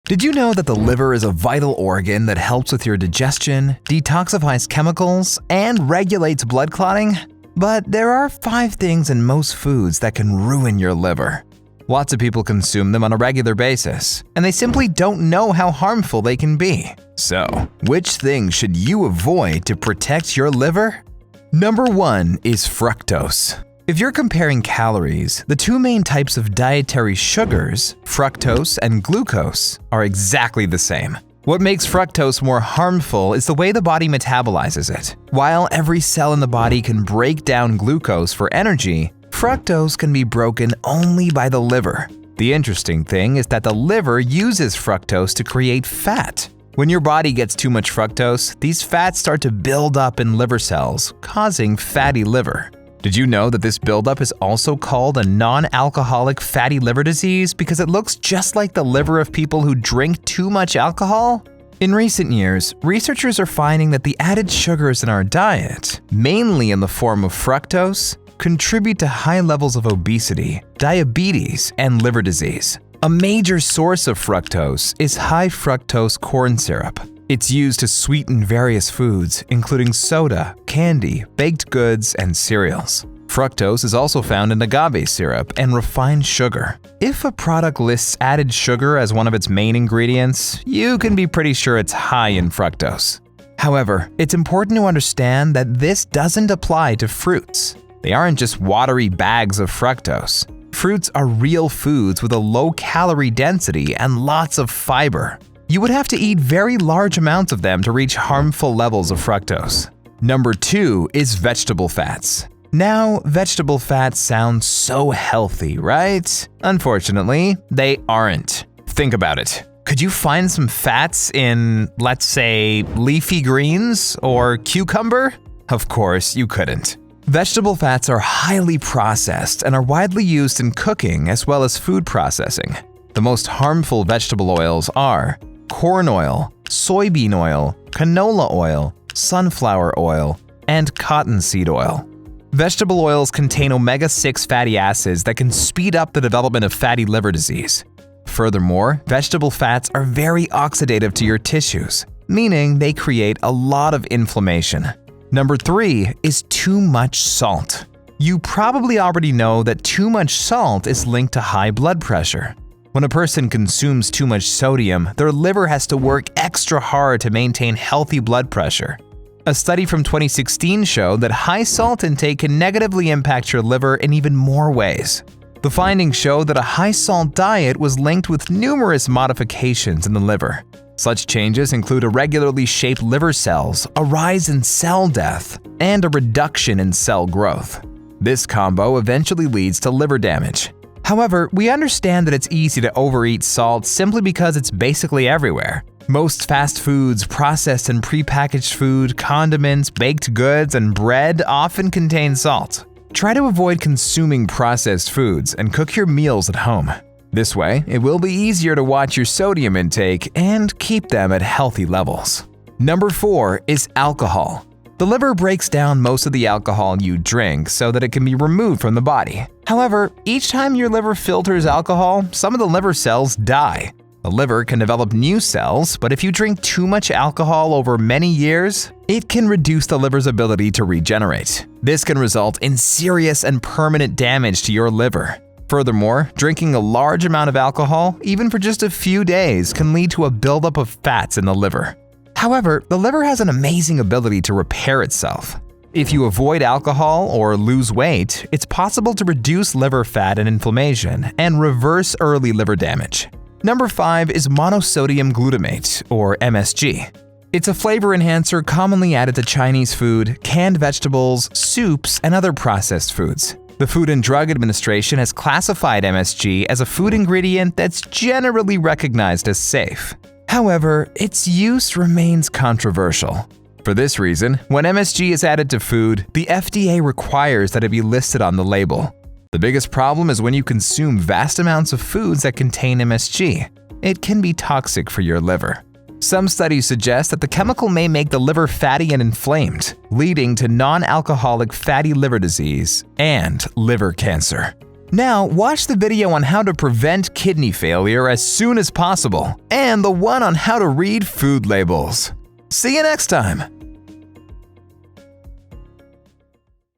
Did you know that the liver is a vital organ that helps with your digestion, detoxifies chemicals, and regulates blood clotting? But there are 5 things in most foods that can ruin your liver. Lots of people consume them on a regular basis, and they simply don't know how harmful they can be. So, which things should you avoid to protect your liver? Number 1 is fructose. If you're comparing calories, the 2 main types of dietary sugars, fructose and glucose, are exactly the same. What makes fructose more harmful is the way the body metabolizes it. While every cell in the body can break down glucose for energy, fructose can be broken only by the liver. The interesting thing is that the liver uses fructose to create fat. When your body gets too much fructose, these fats start to build up in liver cells, causing fatty liver. Did you know that this buildup is also called a non-alcoholic fatty liver disease because it looks just like the liver of people who drink too much alcohol? In recent years, researchers are finding that the added sugars in our diet, mainly in the form of fructose, contribute to high levels of obesity, diabetes, and liver disease. A major source of fructose is high fructose corn syrup. It's used to sweeten various foods, including soda, candy, baked goods, and cereals. Fructose is also found in agave syrup and refined sugar. If a product lists added sugar as one of its main ingredients, you can be pretty sure it's high in fructose. However, it's important to understand that this doesn't apply to fruits. They aren't just watery bags of fructose. Fruits are real foods with a low calorie density and lots of fiber. You would have to eat very large amounts of them to reach harmful levels of fructose. Number 2 is vegetable fats. Now, vegetable fats sound so healthy, right? Unfortunately, they aren't. Think about it. Could you find some fats in, let's say, leafy greens or cucumber? Of course, you couldn't. Vegetable fats are highly processed and are widely used in cooking as well as food processing. The most harmful vegetable oils are corn oil, soybean oil, canola oil, sunflower oil, and cottonseed oil. Vegetable oils contain omega-6 fatty acids that can speed up the development of fatty liver disease. Furthermore, vegetable fats are very oxidative to your tissues, meaning they create a lot of inflammation. Number 3 is too much salt. You probably already know that too much salt is linked to high blood pressure. When a person consumes too much sodium, their liver has to work extra hard to maintain healthy blood pressure. A study from 2016 showed that high salt intake can negatively impact your liver in even more ways. The findings showed that a high salt diet was linked with numerous modifications in the liver. Such changes include irregularly shaped liver cells, a rise in cell death, and a reduction in cell growth. This combo eventually leads to liver damage. However, we understand that it's easy to overeat salt simply because it's basically everywhere. Most fast foods, processed and prepackaged food, condiments, baked goods, and bread often contain salt. Try to avoid consuming processed foods and cook your meals at home. This way, it will be easier to watch your sodium intake and keep them at healthy levels. Number 4 is alcohol. The liver breaks down most of the alcohol you drink so that it can be removed from the body. However, each time your liver filters alcohol, some of the liver cells die. The liver can develop new cells, but if you drink too much alcohol over many years, it can reduce the liver's ability to regenerate. This can result in serious and permanent damage to your liver. Furthermore, drinking a large amount of alcohol, even for just a few days, can lead to a buildup of fats in the liver. However, the liver has an amazing ability to repair itself. If you avoid alcohol or lose weight, it's possible to reduce liver fat and inflammation and reverse early liver damage. Number 5 is monosodium glutamate, or MSG. It's a flavor enhancer commonly added to Chinese food, canned vegetables, soups, and other processed foods. The Food and Drug Administration has classified MSG as a food ingredient that's generally recognized as safe. However, its use remains controversial. For this reason, when MSG is added to food, the FDA requires that it be listed on the label. The biggest problem is when you consume vast amounts of foods that contain MSG. It can be toxic for your liver. Some studies suggest that the chemical may make the liver fatty and inflamed, leading to non-alcoholic fatty liver disease and liver cancer. Now, watch the video on how to prevent kidney failure as soon as possible, and the one on how to read food labels. See you next time!